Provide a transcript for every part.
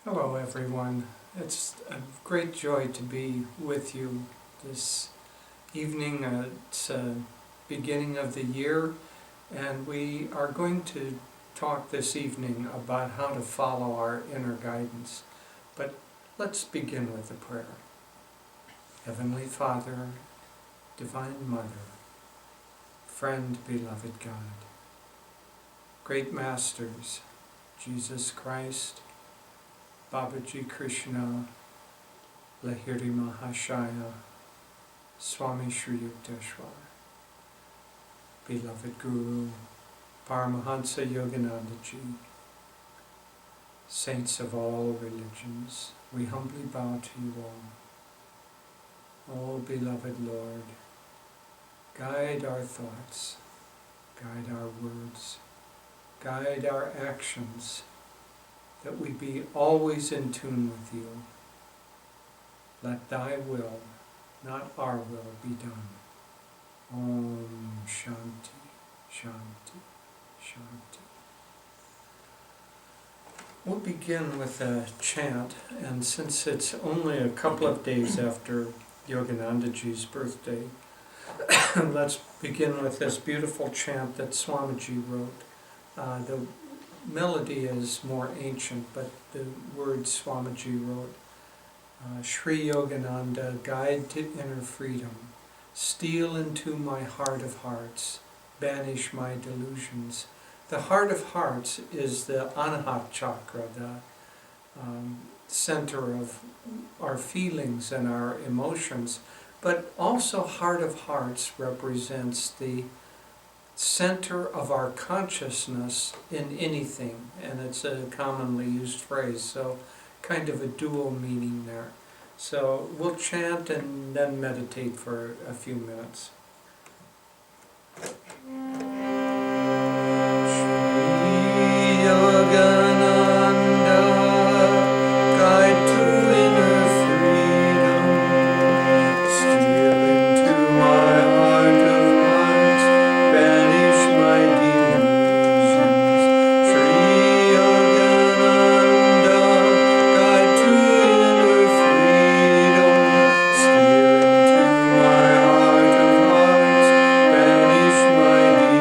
Hello everyone. It's a great joy to be with you this evening. It's beginning of the year, and we are going to talk this evening about how to follow our inner guidance. But let's begin with a prayer. Heavenly Father, Divine Mother, friend, beloved God, great masters, Jesus Christ, Babaji Krishna, Lahiri Mahashaya, Swami Sri Yukteswar, beloved Guru, Paramahansa Yoganandaji, saints of all religions, we humbly bow to you all. Oh, beloved Lord, guide our thoughts, guide our words, guide our actions, that we be always in tune with you. Let thy will, not our will, be done. Om Shanti, Shanti, Shanti. We'll begin with a chant, and since it's only a couple of days after Yoganandaji's birthday, let's begin with this beautiful chant that Swamiji wrote. The melody is more ancient, but the words Swamiji wrote. Sri Yogananda, guide to inner freedom, steal into my heart of hearts, banish my delusions. The heart of hearts is the Anahat chakra, the center of our feelings and our emotions, but also heart of hearts represents the center of our consciousness in anything, and it's a commonly used phrase, so kind of a dual meaning there. So we'll chant and then meditate for a few minutes. Shri Yogananda, guide to inner freedom, steal into my heart of hearts, banish my delusions. Shri Yogananda, guide to inner freedom, steal into my heart of hearts, banish my delusions.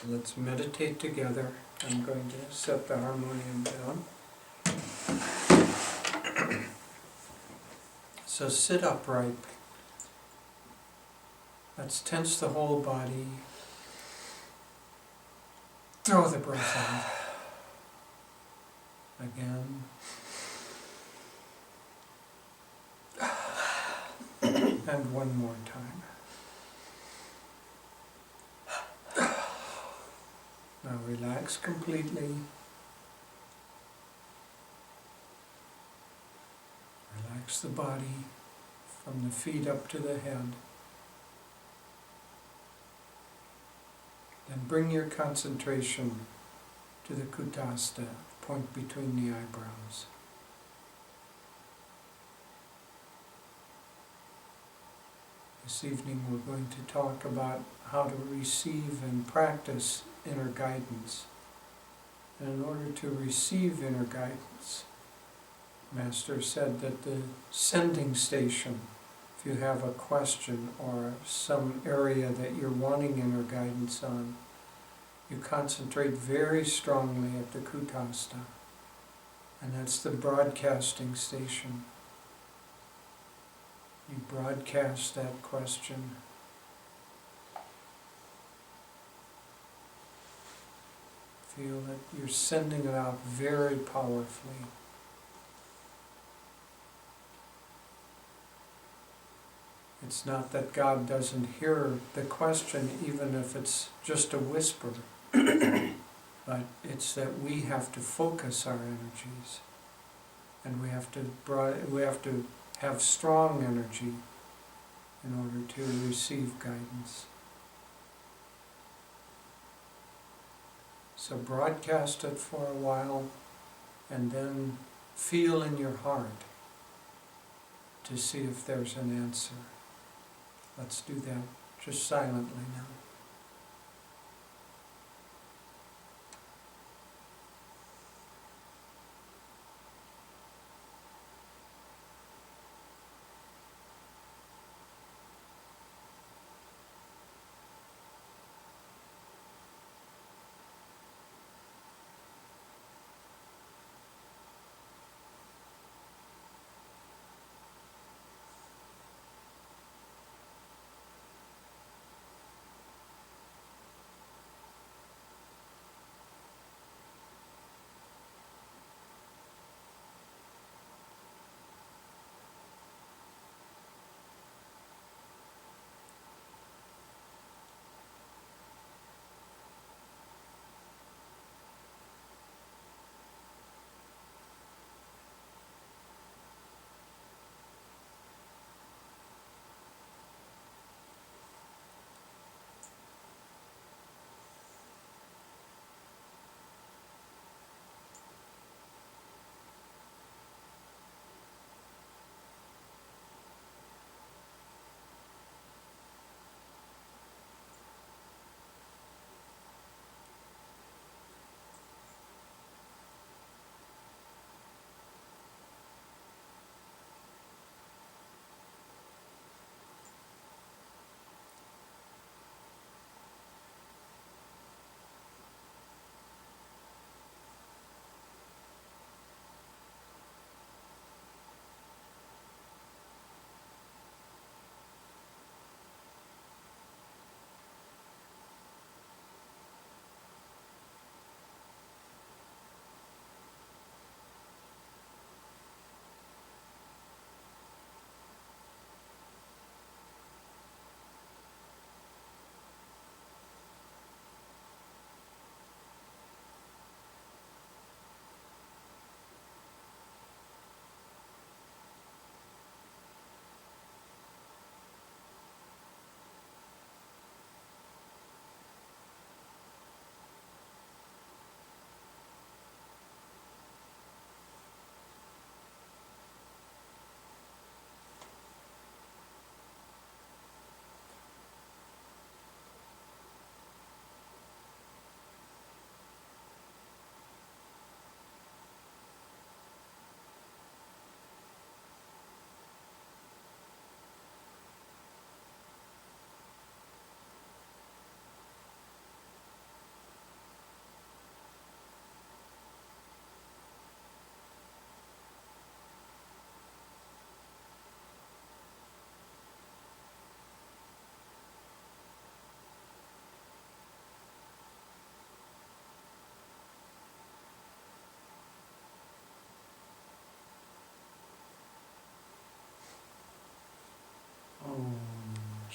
let's meditate together. I'm going to set the harmonium down. So sit upright. Let's tense the whole body. Throw the breath out. Again. And one more time. Now relax completely. Relax the body from the feet up to the head. Then bring your concentration to the kutastha, point between the eyebrows. This evening we're going to talk about how to receive and practice inner guidance. And in order to receive inner guidance, Master said that the sending station, if you have a question or some area that you're wanting inner guidance on, you concentrate very strongly at the kutastha, and that's the broadcasting station. You broadcast that question. Feel that you're sending it out very powerfully. It's not that God doesn't hear the question, even if it's just a whisper, but it's that we have to focus our energies, and we have to have strong energy in order to receive guidance. So broadcast it for a while, and then feel in your heart to see if there's an answer. Let's do that just silently now.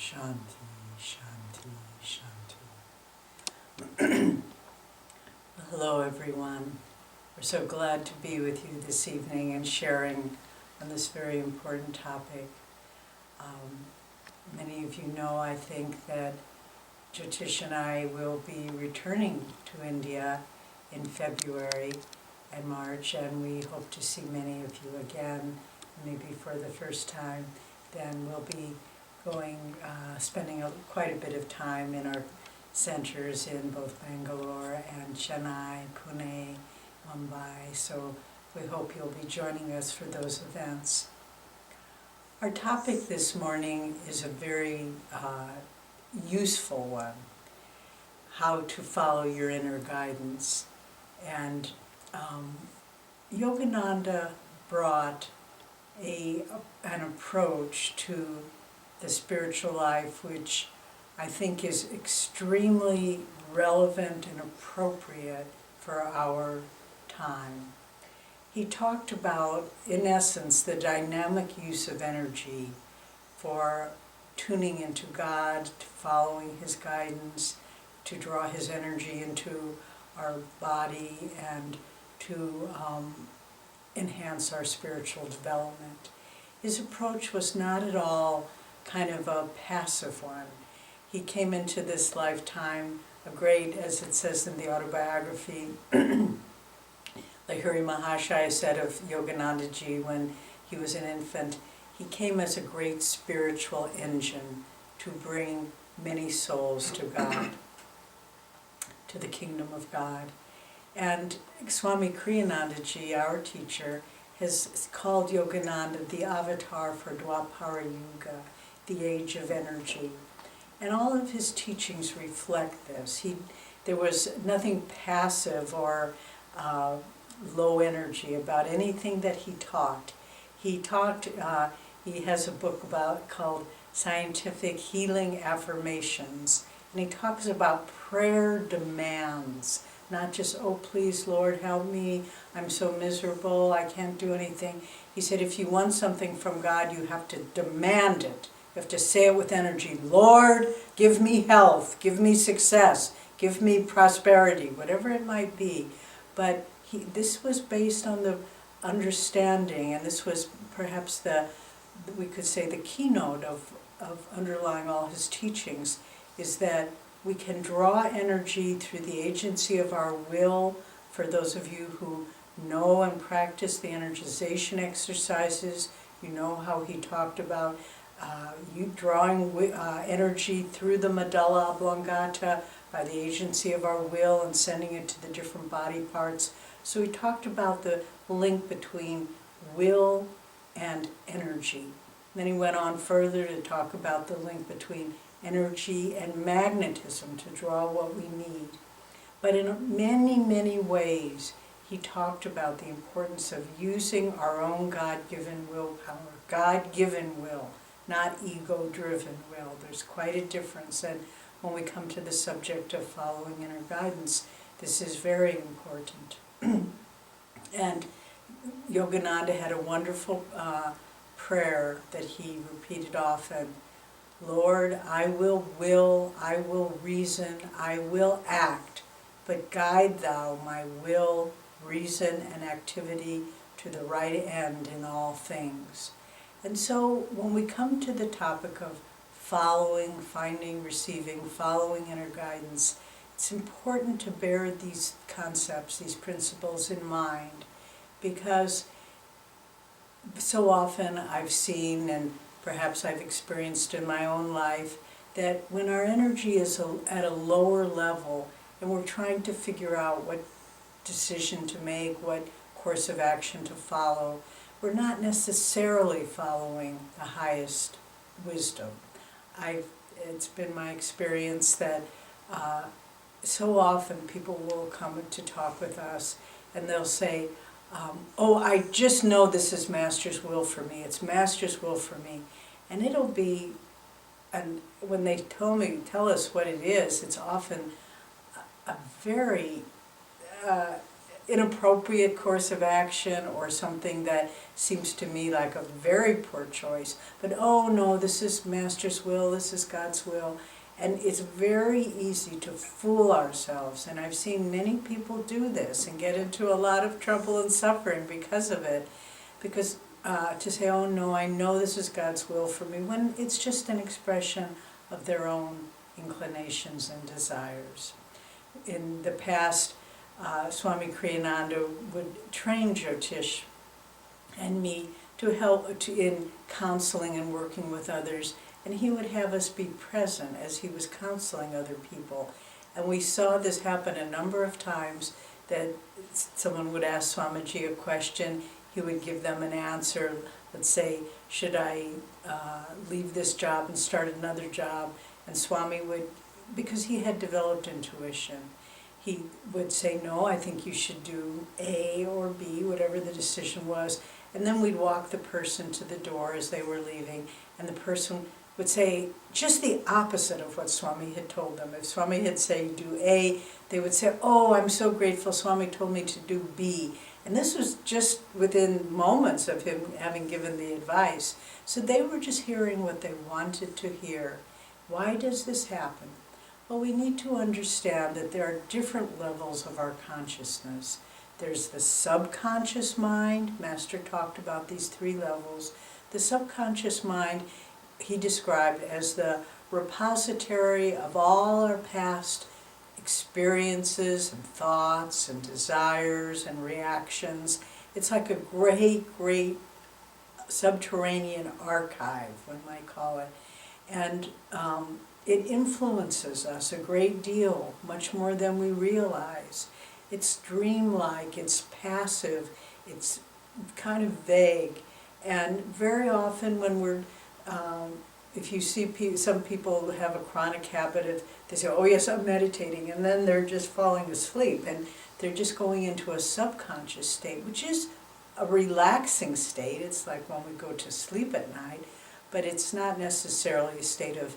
Shanti, Shanti, Shanti. Hello everyone. We're so glad to be with you this evening and sharing on this very important topic. Many of you know, I think, that Jyotish and I will be returning to India in February and March, and we hope to see many of you again, maybe for the first time. Then we'll be spending quite a bit of time in our centers in both Bangalore and Chennai, Pune, Mumbai, so we hope you'll be joining us for those events. Our topic this morning is a very useful one: how to follow your inner guidance. And Yogananda brought an approach to the spiritual life which I think is extremely relevant and appropriate for our time. He talked about, in essence, the dynamic use of energy for tuning into God, to following His guidance, to draw His energy into our body, and to enhance our spiritual development. His approach was not at all kind of a passive one. He came into this lifetime a great, as it says in the autobiography, Lahiri Mahashaya said of Yoganandaji when he was an infant, he came as a great spiritual engine to bring many souls to God, to the kingdom of God. And Swami Kriyanandaji, our teacher, has called Yogananda the avatar for Dwapara Yuga, the age of energy. And all of his teachings reflect this. There was nothing passive or low energy about anything that he taught. He has a book called Scientific Healing Affirmations, and he talks about prayer demands, not just, oh please Lord help me, I'm so miserable, I can't do anything. He said if you want something from God, you have to demand it. You have to say it with energy. Lord, give me health, give me success, give me prosperity, whatever it might be. But this was based on the understanding, and this was perhaps we could say the keynote of underlying all his teachings, is that we can draw energy through the agency of our will. For those of you who know and practice the energization exercises, you know how he talked about you drawing energy through the medulla oblongata by the agency of our will and sending it to the different body parts. So he talked about the link between will and energy. Then he went on further to talk about the link between energy and magnetism to draw what we need. But in many, many ways, he talked about the importance of using our own God-given willpower, God-given will, not ego-driven will. There's quite a difference, and when we come to the subject of following inner guidance, this is very important. And Yogananda had a wonderful prayer that he repeated often. Lord, I will, I will reason, I will act, but guide thou my will, reason, and activity to the right end in all things. And so when we come to the topic of following, finding, receiving, following inner guidance, it's important to bear these concepts, these principles in mind, because so often I've seen, and perhaps I've experienced in my own life, that when our energy is at a lower level and we're trying to figure out what decision to make, what course of action to follow, we're not necessarily following the highest wisdom. It's been my experience that so often people will come to talk with us and they'll say, oh, I just know this is Master's will for me. It's Master's will for me. And it'll be, and when they tell us what it is, it's often a very inappropriate course of action or something that seems to me like a very poor choice. But oh no, this is Master's will, this is God's will. And it's very easy to fool ourselves. And I've seen many people do this and get into a lot of trouble and suffering because of it. Because to say, oh no, I know this is God's will for me, when it's just an expression of their own inclinations and desires. In the past, Swami Kriyananda would train Jyotish and me to help in counseling and working with others, and he would have us be present as he was counseling other people. And we saw this happen a number of times, that someone would ask Swamiji a question, he would give them an answer. Let's say, should I leave this job and start another job? And Swami would, because he had developed intuition, he would say, no, I think you should do A or B, whatever the decision was. And then we'd walk the person to the door as they were leaving, and the person would say just the opposite of what Swami had told them. If Swami had said do A, they would say, oh, I'm so grateful, Swami told me to do B. And this was just within moments of him having given the advice. So they were just hearing what they wanted to hear. Why does this happen? Well, we need to understand that there are different levels of our consciousness. There's the subconscious mind. Master talked about these 3 levels. The subconscious mind he described as the repository of all our past experiences and thoughts and desires and reactions. It's like a great, great subterranean archive, one might call it. And it influences us a great deal, much more than we realize. It's dreamlike, it's passive, it's kind of vague. And very often when we're, if you see some people have a chronic habit of, they say, oh yes, I'm meditating, and then they're just falling asleep, and they're just going into a subconscious state, which is a relaxing state. It's like when we go to sleep at night, but it's not necessarily a state of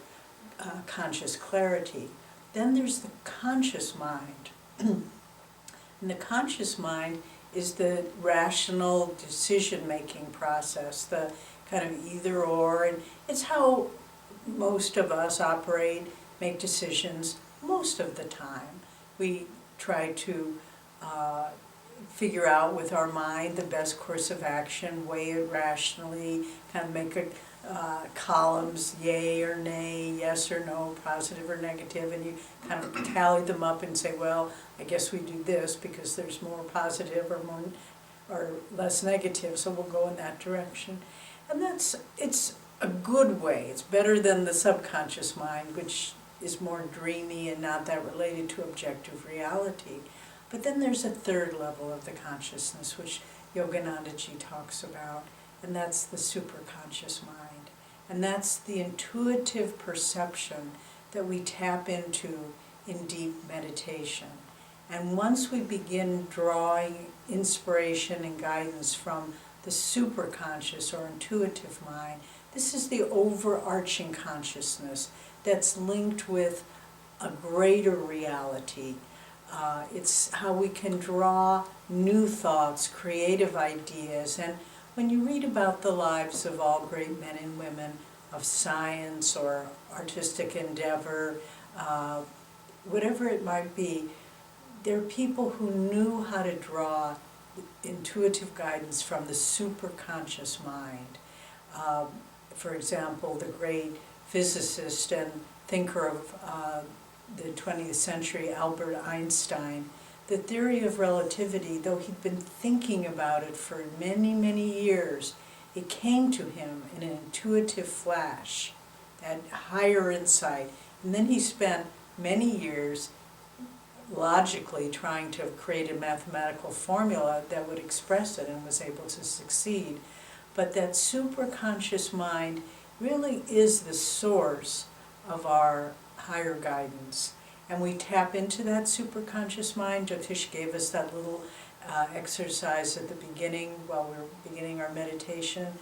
conscious clarity. Then there's the conscious mind. And the conscious mind is the rational decision-making process, the kind of either or, and it's how most of us operate, make decisions most of the time. We try to figure out with our mind the best course of action, weigh it rationally, kind of make columns, yay or nay, yes or no, positive or negative, and you kind of tally them up and say, well, I guess we do this because there's more positive or more or less negative, so we'll go in that direction. And it's a good way. It's better than the subconscious mind, which is more dreamy and not that related to objective reality. But then there's a 3rd level of the consciousness, which Yoganandaji talks about, and that's the superconscious mind. And that's the intuitive perception that we tap into in deep meditation. And once we begin drawing inspiration and guidance from the superconscious or intuitive mind, this is the overarching consciousness that's linked with a greater reality. It's how we can draw new thoughts, creative ideas. And when you read about the lives of all great men and women of science or artistic endeavor, whatever it might be, they're people who knew how to draw intuitive guidance from the superconscious mind. For example, the great physicist and thinker of the 20th century, Albert Einstein, the theory of relativity, though he'd been thinking about it for many, many years, it came to him in an intuitive flash, that higher insight. And then he spent many years logically trying to create a mathematical formula that would express it, and was able to succeed. But that superconscious mind really is the source of our higher guidance. And we tap into that superconscious mind. Jyotish gave us that little exercise at the beginning while we were beginning our meditation.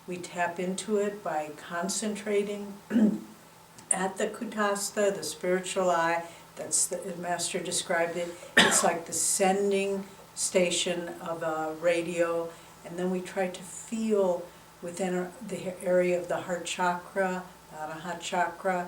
We tap into it by concentrating at the kutastha, the spiritual eye. That's the Master described it. It's like the sending station of a radio, and then we try to feel within the area of the heart chakra, the Anahat chakra,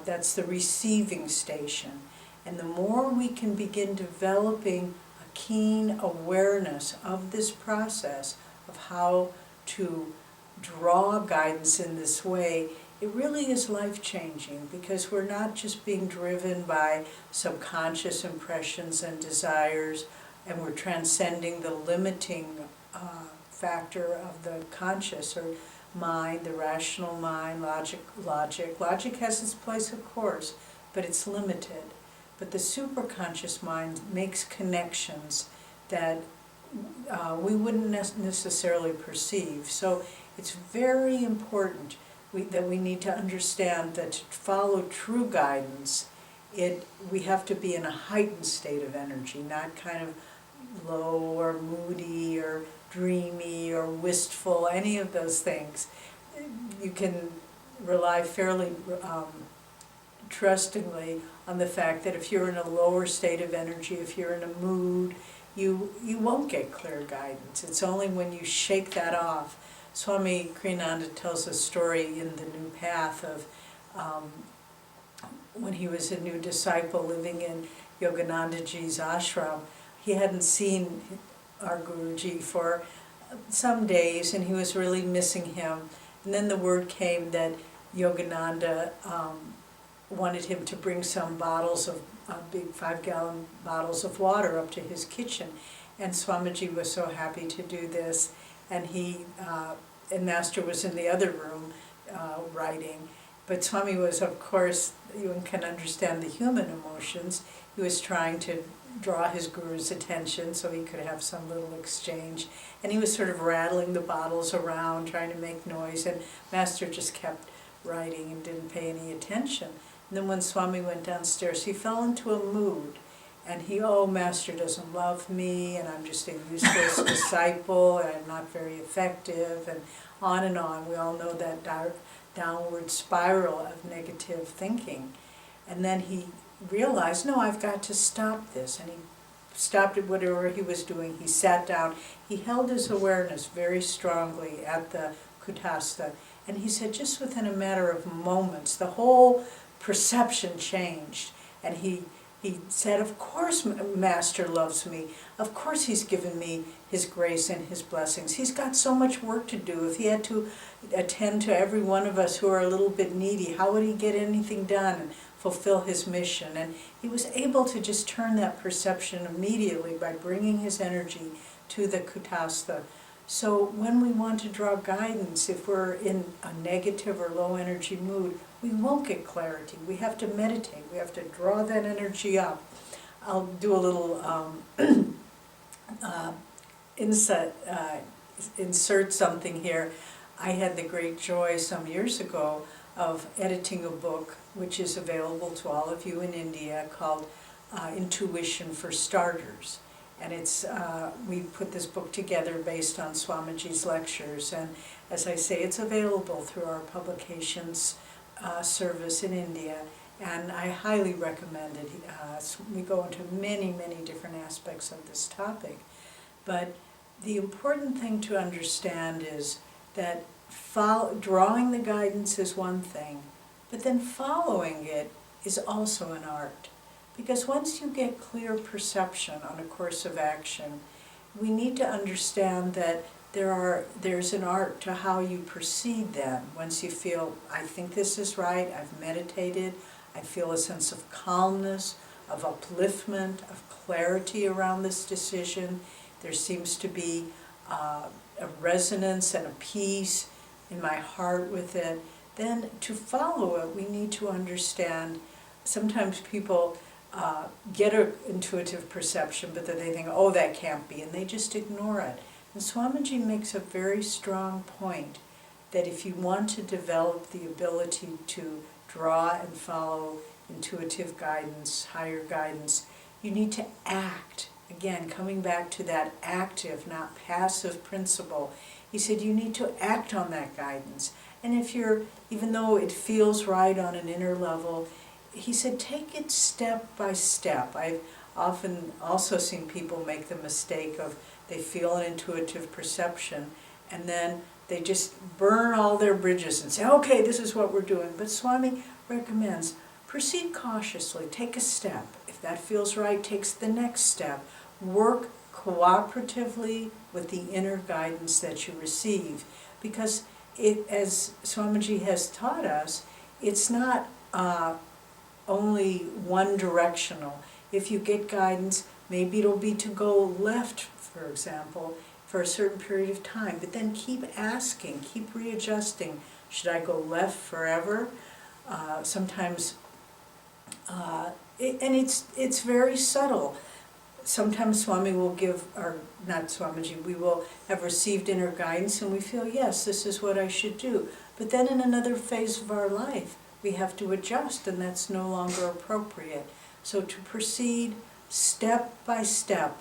that's the receiving station. And the more we can begin developing a keen awareness of this process, of how to draw guidance in this way, it really is life-changing, because we're not just being driven by subconscious impressions and desires, and we're transcending the limiting factor of the conscious or mind, the rational mind, logic. Logic has its place, of course, but it's limited. But the superconscious mind makes connections that we wouldn't necessarily perceive. So it's very important that we need to understand that to follow true guidance, we have to be in a heightened state of energy, not kind of low or moody or dreamy or wistful, any of those things. You can rely fairly trustingly on the fact that if you're in a lower state of energy, if you're in a mood, you won't get clear guidance. It's only when you shake that off. Swami Kriyananda tells a story in the New Path of when he was a new disciple living in Yoganandaji's ashram. He hadn't seen our Guruji for some days, and he was really missing him. And then the word came that Yogananda wanted him to bring some bottles of big 5-gallon bottles of water up to his kitchen. And Swamiji was so happy to do this, and and Master was in the other room writing. But Swami was, of course, you can understand the human emotions. He was trying to draw his guru's attention so he could have some little exchange. And he was sort of rattling the bottles around, trying to make noise, and Master just kept writing and didn't pay any attention. And then when Swami went downstairs, he fell into a mood. And Master doesn't love me, and I'm just a useless disciple, and I'm not very effective, and on and on. We all know that downward spiral of negative thinking. And then he realized, no, I've got to stop this. And he stopped at whatever he was doing. He sat down. He held his awareness very strongly at the Kutastha. And he said, just within a matter of moments, the whole perception changed. And he said, of course Master loves me. Of course he's given me his grace and his blessings. He's got so much work to do. If he had to attend to every one of us who are a little bit needy, how would he get anything done and fulfill his mission? And he was able to just turn that perception immediately by bringing his energy to the Kutastha. So when we want to draw guidance, if we're in a negative or low energy mood, we won't get clarity. We have to meditate. We have to draw that energy up. I'll do a little insert something here. I had the great joy some years ago of editing a book which is available to all of you in India called Intuition for Starters. And we put this book together based on Swamiji's lectures, and as I say, it's available through our publications service in India, and I highly recommend it. We go into many, many different aspects of this topic, but the important thing to understand is that drawing the guidance is one thing, but then following it is also an art. Because once you get clear perception on a course of action, we need to understand that there's an art to how you proceed then. Once you feel, I think this is right, I've meditated, I feel a sense of calmness, of upliftment, of clarity around this decision, there seems to be a resonance and a peace in my heart with it, then to follow it, we need to understand. Sometimes people get an intuitive perception, but then they think, oh, that can't be, and they just ignore it. And Swamiji makes a very strong point that if you want to develop the ability to draw and follow intuitive guidance, higher guidance, you need to act. Again, coming back to that active, not passive principle, he said you need to act on that guidance. And even though it feels right on an inner level, he said, take it step by step. often also seen people make the mistake of they feel an intuitive perception and then they just burn all their bridges and say, okay, this is what we're doing. But Swami recommends proceed cautiously, take a step. If that feels right, takes the next step. Work cooperatively with the inner guidance that you receive. Because it, as Swamiji has taught us, it's not only one directional. If you get guidance, maybe it'll be to go left, for example, for a certain period of time, but then keep asking, keep readjusting. Should I go left forever? Sometimes, it's very subtle. Sometimes Swami will give, or not Swamiji, we will have received inner guidance and we feel, yes, this is what I should do. But then in another phase of our life, we have to adjust and that's no longer appropriate. So to proceed step by step,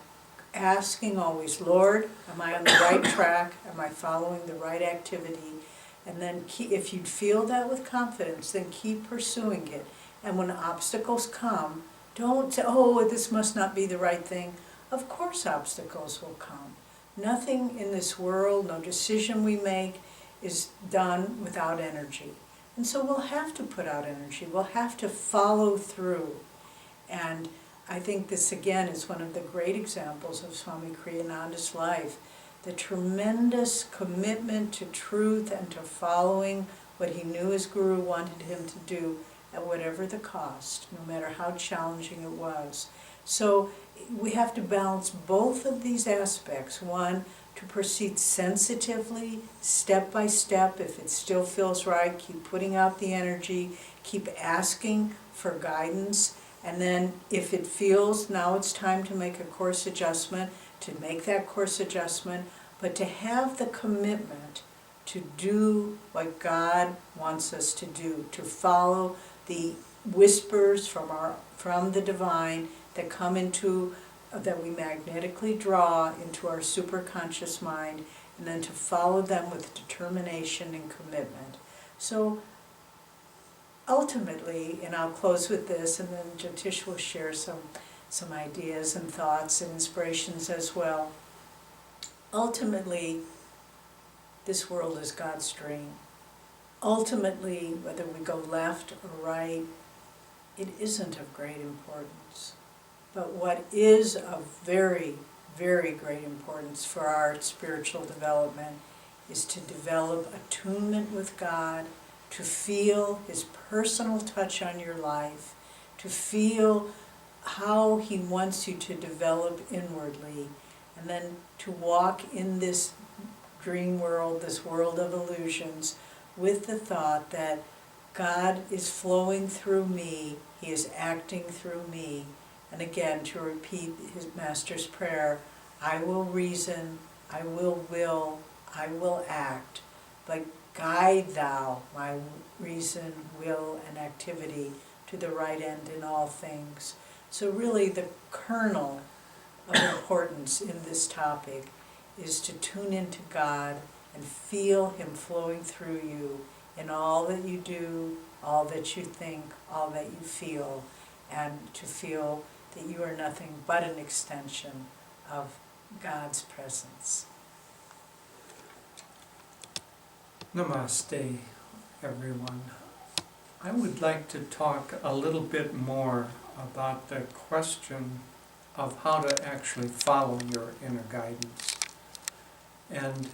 asking always, Lord, am I on the right track? Am I following the right activity? And then if you feel that with confidence, then keep pursuing it. And when obstacles come, don't say, oh, this must not be the right thing. Of course obstacles will come. Nothing in this world, no decision we make is done without energy. And so we'll have to put out energy. We'll have to follow through. And I think this again is one of the great examples of Swami Kriyananda's life. The tremendous commitment to truth and to following what he knew his guru wanted him to do at whatever the cost, no matter how challenging it was. So we have to balance both of these aspects. One, to proceed sensitively, step by step. If it still feels right, keep putting out the energy, keep asking for guidance. And then if it feels now it's time to make a course adjustment, to make that course adjustment, but to have the commitment to do what God wants us to do, to follow the whispers from the divine that come into, that we magnetically draw into our superconscious mind, and then to follow them with determination and commitment. So ultimately, and I'll close with this, and then Jyotish will share some ideas and thoughts and inspirations as well. Ultimately, this world is God's dream. Ultimately, whether we go left or right, it isn't of great importance. But what is of very, very great importance for our spiritual development is to develop attunement with God, to feel His personal touch on your life, to feel how He wants you to develop inwardly, and then to walk in this dream world, this world of illusions, with the thought that God is flowing through me, He is acting through me. And again, to repeat his Master's prayer, I will reason, I will, I will act, but guide thou my reason, will, and activity to the right end in all things. So really the kernel of importance in this topic is to tune into God and feel Him flowing through you in all that you do, all that you think, all that you feel, and to feel that you are nothing but an extension of God's presence. Namaste, everyone. I would like to talk a little bit more about the question of how to actually follow your inner guidance. And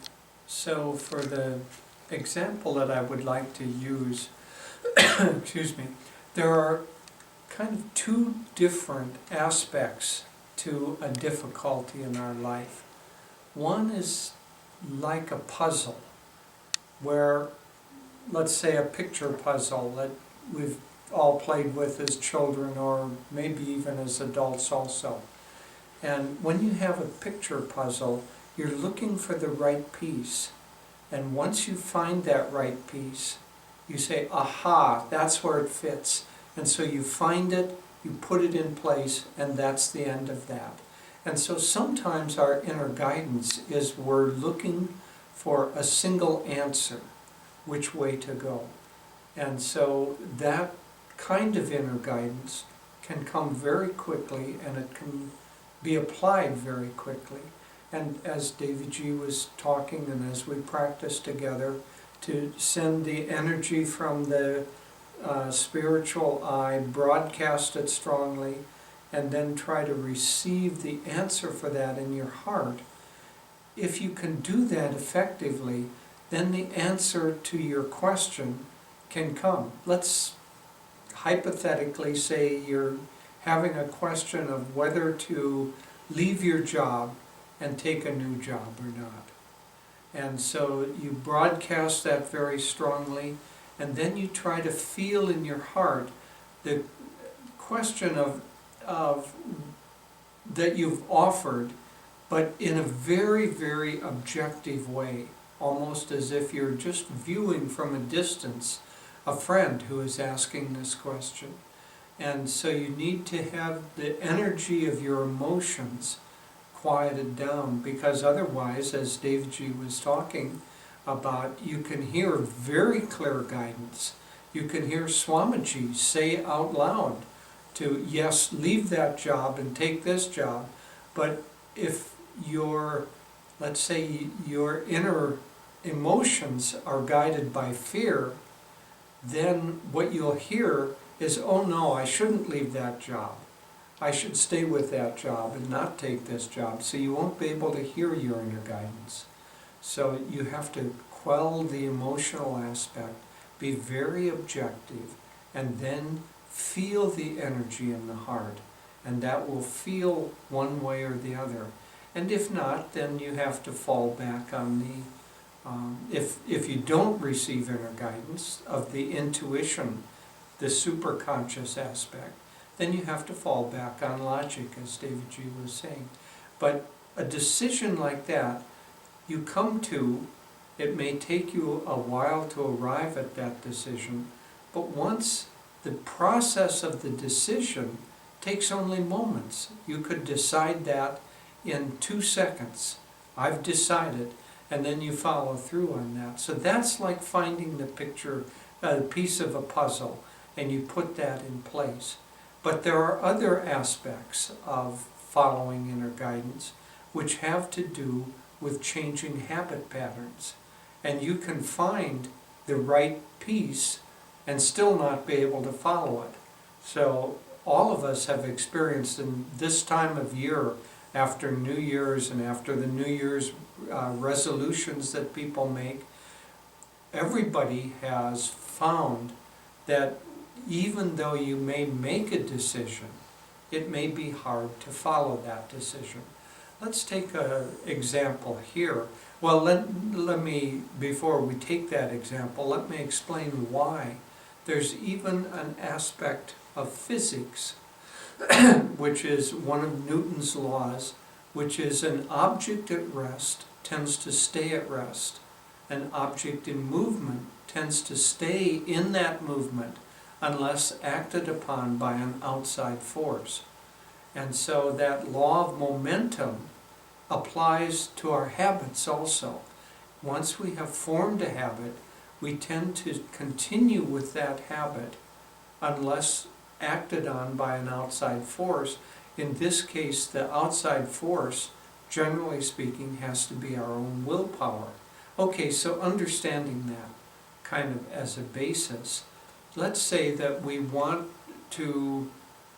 so for the example that I would like to use, excuse me, there are kind of two different aspects to a difficulty in our life. One is like a puzzle, where, let's say, a picture puzzle that we've all played with as children or maybe even as adults also. And when you have a picture puzzle, you're looking for the right piece. And once you find that right piece, you say, aha, that's where it fits. And so you find it, you put it in place, and that's the end of that. And so sometimes our inner guidance is we're looking for a single answer, which way to go. And so that kind of inner guidance can come very quickly, and it can be applied very quickly. And as Devi Ji was talking, and as we practice together, to send the energy from the spiritual eye, broadcast it strongly, and then try to receive the answer for that in your heart. If you can do that effectively, then the answer to your question can come. Let's hypothetically say you're having a question of whether to leave your job and take a new job or not. And so you broadcast that very strongly, and then you try to feel in your heart the question of that you've offered, but in a very, very objective way, almost as if you're just viewing from a distance a friend who is asking this question. And so you need to have the energy of your emotions quieted down, because otherwise, as Devi was talking about, you can hear very clear guidance. You can hear Swamiji say out loud to, yes, leave that job and take this job. But if your, let's say, your inner emotions are guided by fear, then what you'll hear is, oh no, I shouldn't leave that job. I should stay with that job and not take this job. So you won't be able to hear your inner guidance. So you have to quell the emotional aspect, be very objective, and then feel the energy in the heart. And that will feel one way or the other. And if not, then you have to fall back on the if you don't receive inner guidance of the intuition, the superconscious aspect, then you have to fall back on logic, as David G. was saying. But a decision like that, you come to, it may take you a while to arrive at that decision, but once the process of the decision takes only moments. You could decide that in 2 seconds. I've decided. And then you follow through on that. So that's like finding the picture, piece of a puzzle, and you put that in place. But there are other aspects of following inner guidance which have to do with changing habit patterns. And you can find the right piece and still not be able to follow it. So all of us have experienced in this time of year, after New Year's and after the New Year's resolutions that people make, everybody has found that even though you may make a decision, it may be hard to follow that decision. Let's take an example here. Well, let me, before we take that example, let me explain why. There's even an aspect of physics, which is one of Newton's laws, which is an object at rest tends to stay at rest. An object in movement tends to stay in that movement unless acted upon by an outside force. And so that law of momentum applies to our habits also. Once we have formed a habit, we tend to continue with that habit unless acted on by an outside force. In this case, the outside force, generally speaking, has to be our own willpower. Okay, so understanding that kind of as a basis, let's say that we want to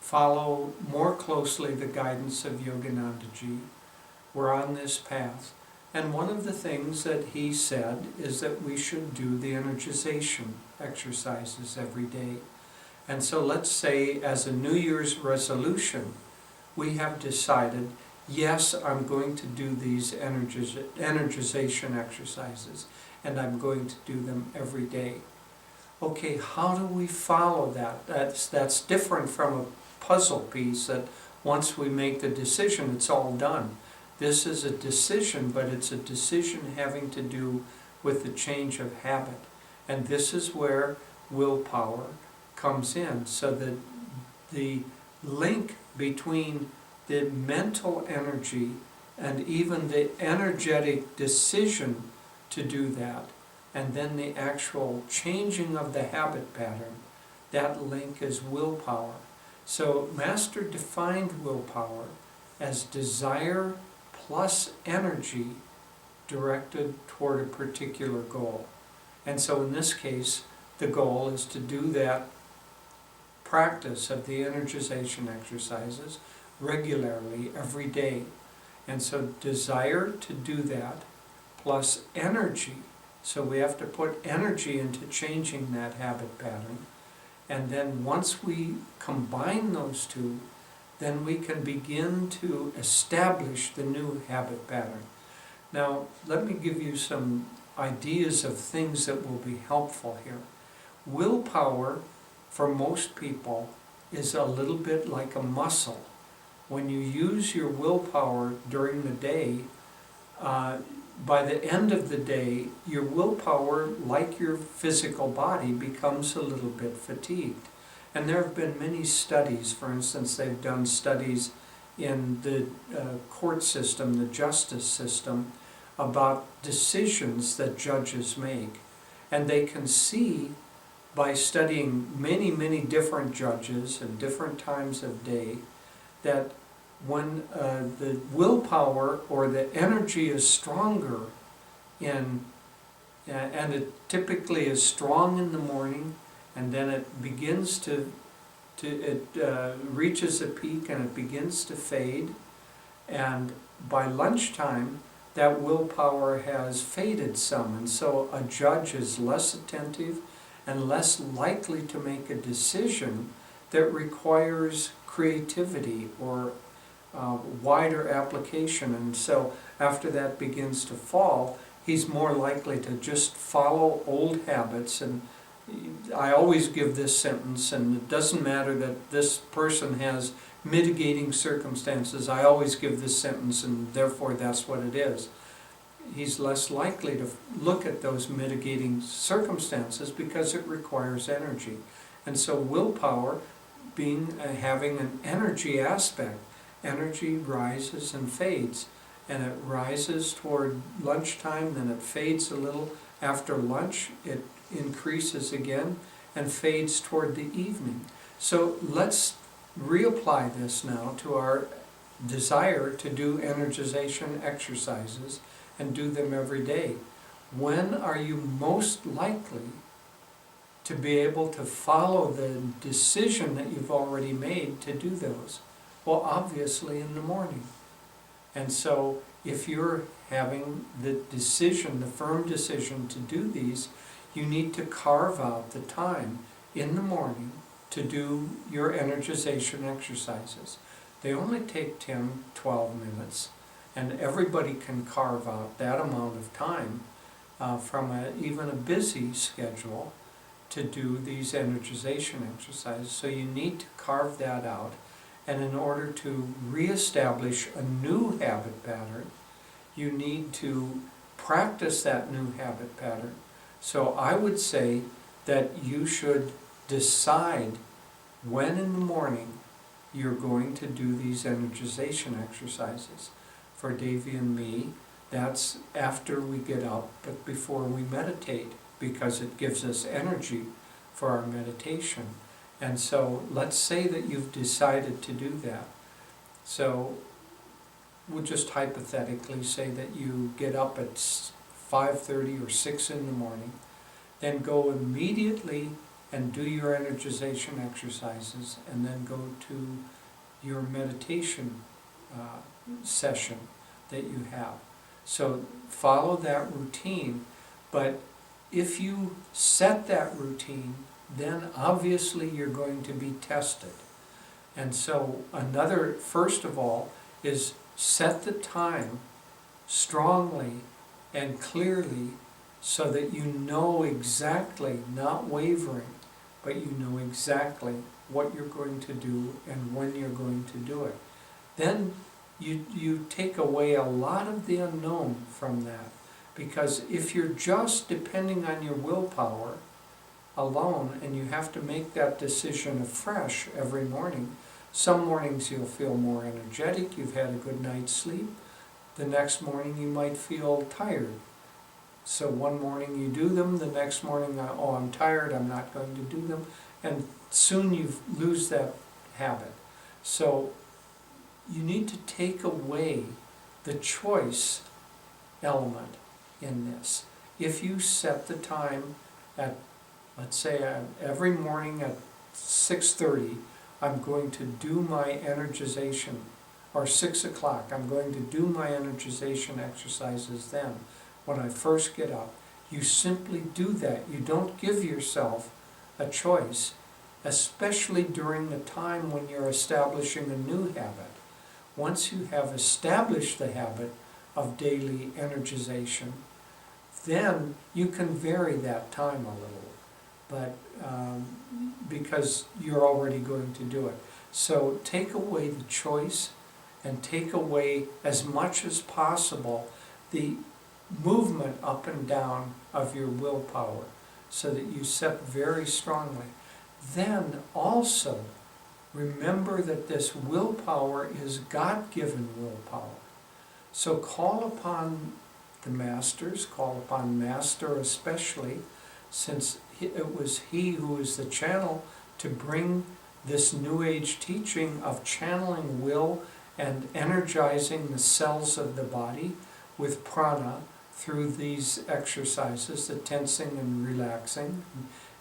follow more closely the guidance of Yoganandaji. We're on this path. And one of the things that he said is that we should do the energization exercises every day. And so let's say as a New Year's resolution, we have decided, yes, I'm going to do these energization exercises, and I'm going to do them every day. Okay, how do we follow that? That's different from a puzzle piece that once we make the decision, it's all done. This is a decision, but it's a decision having to do with the change of habit. And this is where willpower comes in, so that the link between the mental energy and even the energetic decision to do that, and then the actual changing of the habit pattern, that link is willpower. So Master defined willpower as desire plus energy directed toward a particular goal. And so in this case, the goal is to do that practice of the energization exercises regularly every day. And so desire to do that plus energy. So we have to put energy into changing that habit pattern. And then once we combine those two, then we can begin to establish the new habit pattern. Now, let me give you some ideas of things that will be helpful here. Willpower, for most people, is a little bit like a muscle. When you use your willpower during the day, by the end of the day, your willpower, like your physical body, becomes a little bit fatigued. And there have been many studies. For instance, they've done studies in the court system, the justice system, about decisions that judges make. And they can see by studying many, many different judges at different times of day that when the willpower or the energy is stronger and it typically is strong in the morning, and then it begins it reaches a peak and it begins to fade, and by lunchtime that willpower has faded some, and so a judge is less attentive and less likely to make a decision that requires creativity or wider application. And so after that begins to fall, he's more likely to just follow old habits. And I always give this sentence, and it doesn't matter that this person has mitigating circumstances, I always give this sentence, and therefore that's what it is. He's less likely to look at those mitigating circumstances because it requires energy. And so willpower having an energy aspect, energy rises and fades, and it rises toward lunchtime, then it fades a little. After lunch it increases again and fades toward the evening. So let's reapply this now to our desire to do energization exercises and do them every day. When are you most likely to be able to follow the decision that you've already made to do those? Well, obviously in the morning. And so if you're having the decision, the firm decision to do these, you need to carve out the time in the morning to do your energization exercises. They only take 10, 12 minutes, and everybody can carve out that amount of time from even a busy schedule to do these energization exercises. So you need to carve that out. And in order to reestablish a new habit pattern, you need to practice that new habit pattern. So I would say that you should decide when in the morning you're going to do these energization exercises. For Devi and me, that's after we get up, but before we meditate, because it gives us energy for our meditation. And so let's say that you've decided to do that. So we'll just hypothetically say that you get up at 5:30 or 6 in the morning, then go immediately and do your energization exercises, and then go to your meditation session that you have. So follow that routine, but if you set that routine, then obviously you're going to be tested. And so first of all, is set the time strongly and clearly so that you know exactly, not wavering, but you know exactly what you're going to do and when you're going to do it. Then you take away a lot of the unknown from that. Because if you're just depending on your willpower alone, and you have to make that decision afresh every morning, some mornings you'll feel more energetic, you've had a good night's sleep. The next morning you might feel tired. So one morning you do them, the next morning, oh, I'm tired, I'm not going to do them. And soon you lose that habit. So you need to take away the choice element in this. If you set the time at, let's say, every morning at 6:30, I'm going to do my energization, or 6 o'clock, I'm going to do my energization exercises then. When I first get up, you simply do that. You don't give yourself a choice, especially during the time when you're establishing a new habit. Once you have established the habit of daily energization, then you can vary that time a little, but because you're already going to do it. So take away the choice and take away as much as possible the movement up and down of your willpower so that you set very strongly. Then also remember that this willpower is God-given willpower. So call upon the masters, call upon Master especially, since it was he who is the channel to bring this New Age teaching of channeling will and energizing the cells of the body with prana through these exercises, the tensing and relaxing,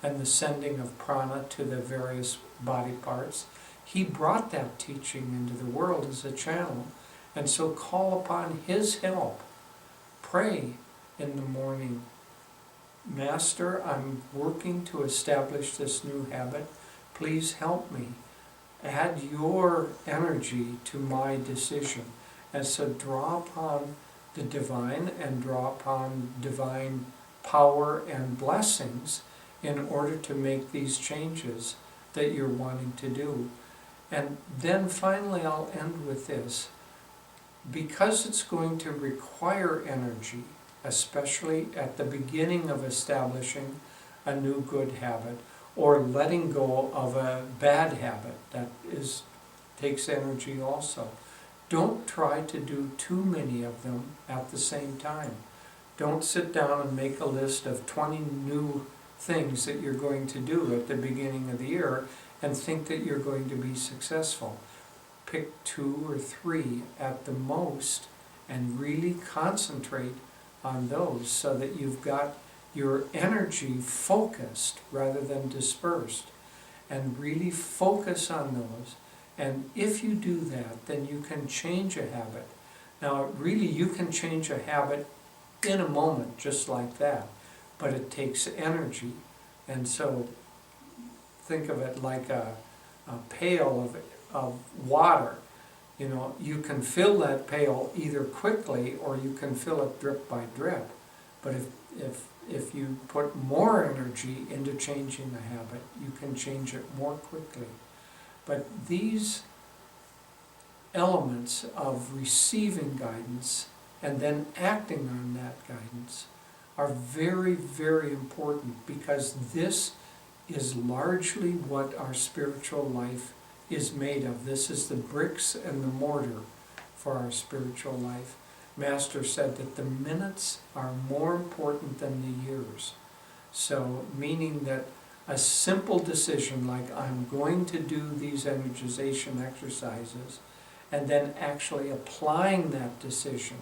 and the sending of prana to the various body parts. He brought that teaching into the world as a channel, and so call upon his help. Pray in the morning, Master, I'm working to establish this new habit. Please help me. Add your energy to my decision. And so draw upon the divine and draw upon divine power and blessings in order to make these changes that you're wanting to do. And then finally I'll end with this. Because it's going to require energy, especially at the beginning of establishing a new good habit or letting go of a bad habit that takes energy also. Don't try to do too many of them at the same time. Don't sit down and make a list of 20 new things that you're going to do at the beginning of the year and think that you're going to be successful. Pick 2 or 3 at the most and really concentrate on those so that you've got your energy focused rather than dispersed, and really focus on those. And if you do that, then you can change a habit. Now really you can change a habit in a moment just like that, but it takes energy. And so think of it like a pail of water. You know, you can fill that pail either quickly or you can fill it drip by drip. But if you put more energy into changing the habit, you can change it more quickly. But these elements of receiving guidance and then acting on that guidance are very, very important, because this is largely what our spiritual life is made of. This is the bricks and the mortar for our spiritual life. Master said that the minutes are more important than the years. So, meaning that a simple decision like I'm going to do these energization exercises, and then actually applying that decision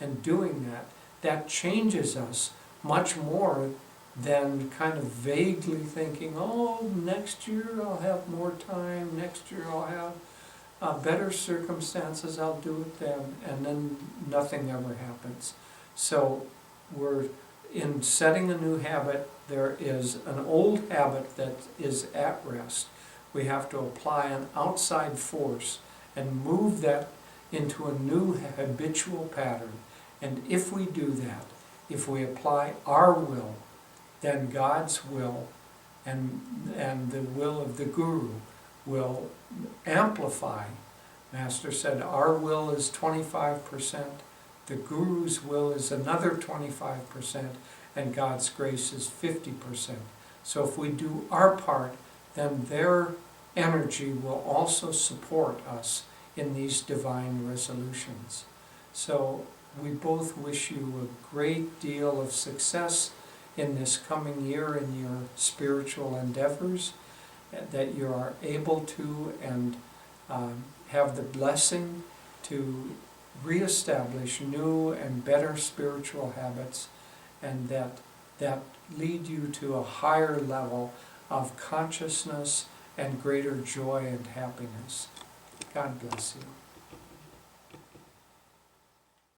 and doing that, that changes us much more than kind of vaguely thinking, oh, next year I'll have more time, next year I'll have better circumstances, I'll do it then, and then nothing ever happens. So we're in setting a new habit. There is an old habit that is at rest. We have to apply an outside force and move that into a new habitual pattern. And if we do that, if we apply our will, then God's will and the will of the Guru will amplify. Master said our will is 25%, the Guru's will is another 25%, and God's grace is 50%. So if we do our part, then their energy will also support us in these divine resolutions. So we both wish you a great deal of success in this coming year in your spiritual endeavors, that you are able to and have the blessing to reestablish new and better spiritual habits, and that lead you to a higher level of consciousness and greater joy and happiness. God bless you.